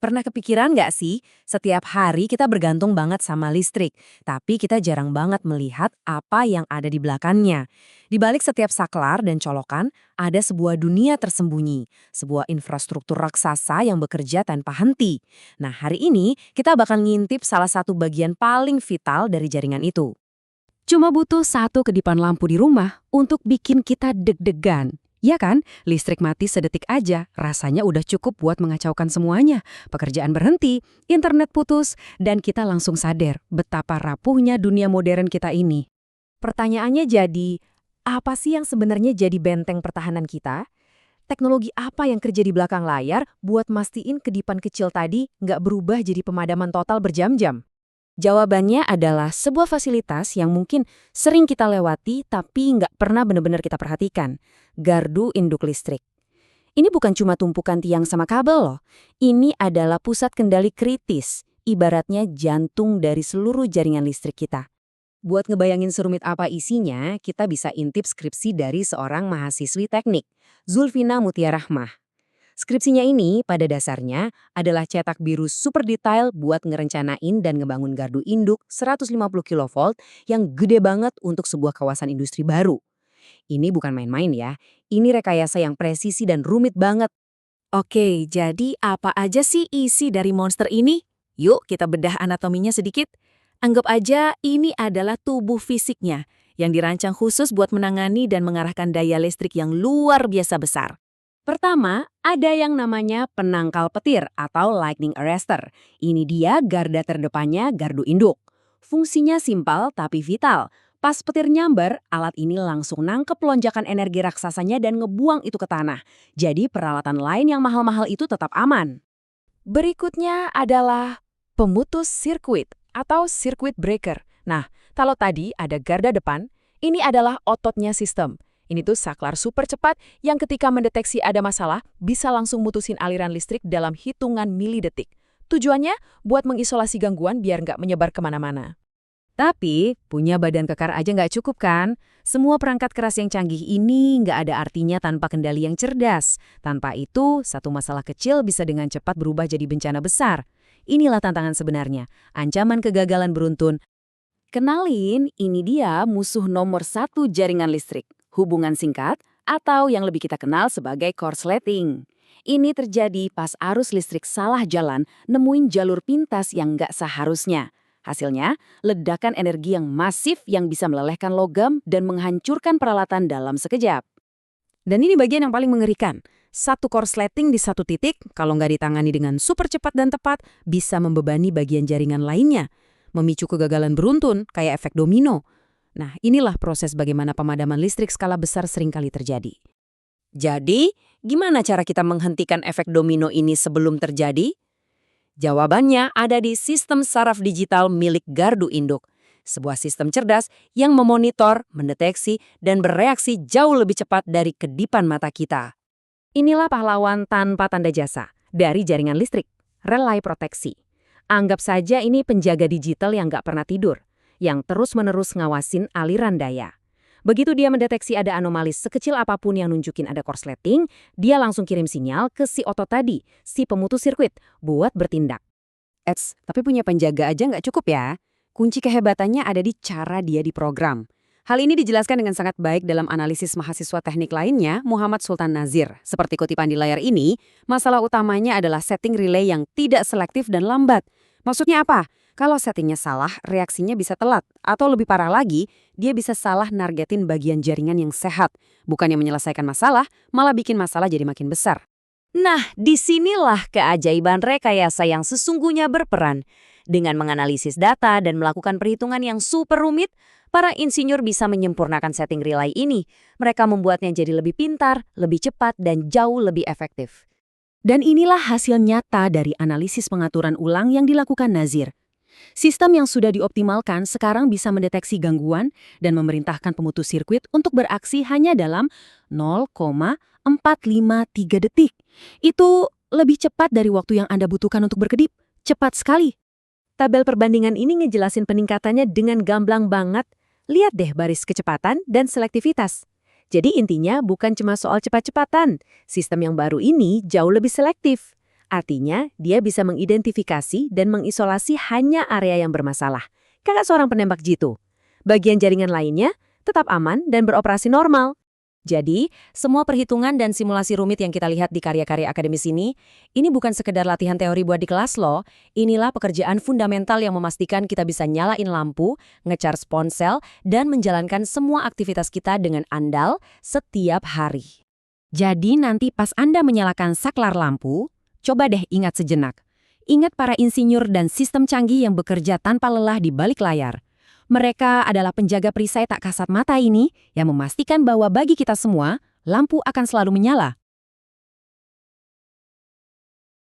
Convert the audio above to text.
Pernah kepikiran nggak sih, setiap hari kita bergantung banget sama listrik, tapi kita jarang banget melihat apa yang ada di belakangnya. Di balik setiap saklar dan colokan, ada sebuah dunia tersembunyi, sebuah infrastruktur raksasa yang bekerja tanpa henti. Nah, hari ini kita bakal ngintip salah satu bagian paling vital dari jaringan itu. Cuma butuh satu kedipan lampu di rumah untuk bikin kita deg-degan. Ya kan? Listrik mati sedetik aja, rasanya udah cukup buat mengacaukan semuanya. Pekerjaan berhenti, internet putus, dan kita langsung sadar betapa rapuhnya dunia modern kita ini. Pertanyaannya jadi, apa sih yang sebenarnya jadi benteng pertahanan kita? Teknologi apa yang kerja di belakang layar buat mastiin kedipan kecil tadi nggak berubah jadi pemadaman total berjam-jam? Jawabannya adalah sebuah fasilitas yang mungkin sering kita lewati tapi nggak pernah benar-benar kita perhatikan. Gardu induk listrik. Ini bukan cuma tumpukan tiang sama kabel loh. Ini adalah pusat kendali kritis, ibaratnya jantung dari seluruh jaringan listrik kita. Buat ngebayangin serumit apa isinya, kita bisa intip skripsi dari seorang mahasiswi teknik, Zulfina Mutiarahmah. Skripsinya ini pada dasarnya adalah cetak biru super detail buat ngerencanain dan ngebangun gardu induk 150 kilovolt yang gede banget untuk sebuah kawasan industri baru. Ini bukan main-main ya, ini rekayasa yang presisi dan rumit banget. Oke, jadi apa aja sih isi dari monster ini? Yuk kita bedah anatominya sedikit. Anggap aja ini adalah tubuh fisiknya yang dirancang khusus buat menangani dan mengarahkan daya listrik yang luar biasa besar. Pertama, ada yang namanya penangkal petir atau lightning arrestor. Ini dia garda terdepannya gardu induk. Fungsinya simpel tapi vital. Pas petir nyamber, alat ini langsung nangkep lonjakan energi raksasanya dan ngebuang itu ke tanah. Jadi peralatan lain yang mahal-mahal itu tetap aman. Berikutnya adalah pemutus sirkuit atau circuit breaker. Nah, kalau tadi ada garda depan, ini adalah ototnya sistem. Ini tuh saklar super cepat yang ketika mendeteksi ada masalah bisa langsung mutusin aliran listrik dalam hitungan milidetik. Tujuannya buat mengisolasi gangguan biar nggak menyebar kemana-mana. Tapi punya badan kekar aja nggak cukup kan? Semua perangkat keras yang canggih ini nggak ada artinya tanpa kendali yang cerdas. Tanpa itu, satu masalah kecil bisa dengan cepat berubah jadi bencana besar. Inilah tantangan sebenarnya, ancaman kegagalan beruntun. Kenalin, ini dia musuh nomor satu jaringan listrik. Hubungan singkat, atau yang lebih kita kenal sebagai korsleting. Ini terjadi pas arus listrik salah jalan, nemuin jalur pintas yang nggak seharusnya. Hasilnya, ledakan energi yang masif yang bisa melelehkan logam dan menghancurkan peralatan dalam sekejap. Dan ini bagian yang paling mengerikan. Satu korsleting di satu titik, kalau nggak ditangani dengan super cepat dan tepat, bisa membebani bagian jaringan lainnya. Memicu kegagalan beruntun, kayak efek domino. Nah, inilah proses bagaimana pemadaman listrik skala besar seringkali terjadi. Jadi, gimana cara kita menghentikan efek domino ini sebelum terjadi? Jawabannya ada di sistem saraf digital milik gardu induk. Sebuah sistem cerdas yang memonitor, mendeteksi, dan bereaksi jauh lebih cepat dari kedipan mata kita. Inilah pahlawan tanpa tanda jasa dari jaringan listrik, relay proteksi. Anggap saja ini penjaga digital yang nggak pernah tidur, yang terus-menerus ngawasin aliran daya. Begitu dia mendeteksi ada anomali sekecil apapun yang nunjukin ada korsleting, dia langsung kirim sinyal ke si otot tadi, si pemutus sirkuit, buat bertindak. Tapi punya penjaga aja nggak cukup ya. Kunci kehebatannya ada di cara dia diprogram. Hal ini dijelaskan dengan sangat baik dalam analisis mahasiswa teknik lainnya, Muhammad Sultan Nazir. Seperti kutipan di layar ini, masalah utamanya adalah setting relay yang tidak selektif dan lambat. Maksudnya apa? Kalau settingnya salah, reaksinya bisa telat. Atau lebih parah lagi, dia bisa salah nargetin bagian jaringan yang sehat. Bukannya menyelesaikan masalah, malah bikin masalah jadi makin besar. Nah, disinilah keajaiban rekayasa yang sesungguhnya berperan. Dengan menganalisis data dan melakukan perhitungan yang super rumit, para insinyur bisa menyempurnakan setting relay ini. Mereka membuatnya jadi lebih pintar, lebih cepat, dan jauh lebih efektif. Dan inilah hasil nyata dari analisis pengaturan ulang yang dilakukan Nazir. Sistem yang sudah dioptimalkan sekarang bisa mendeteksi gangguan dan memerintahkan pemutus sirkuit untuk beraksi hanya dalam 0,453 detik. Itu lebih cepat dari waktu yang Anda butuhkan untuk berkedip. Cepat sekali. Tabel perbandingan ini ngejelasin peningkatannya dengan gamblang banget. Lihat deh baris kecepatan dan selektivitas. Jadi intinya bukan cuma soal cepat-cepatan. Sistem yang baru ini jauh lebih selektif. Artinya, dia bisa mengidentifikasi dan mengisolasi hanya area yang bermasalah. Kakak seorang penembak jitu. Bagian jaringan lainnya tetap aman dan beroperasi normal. Jadi, semua perhitungan dan simulasi rumit yang kita lihat di karya-karya akademis ini bukan sekedar latihan teori buat di kelas loh. Inilah pekerjaan fundamental yang memastikan kita bisa nyalain lampu, ngecharge ponsel, dan menjalankan semua aktivitas kita dengan andal setiap hari. Jadi nanti pas Anda menyalakan saklar lampu, coba deh ingat sejenak. Ingat para insinyur dan sistem canggih yang bekerja tanpa lelah di balik layar. Mereka adalah penjaga perisai tak kasat mata ini yang memastikan bahwa bagi kita semua, lampu akan selalu menyala.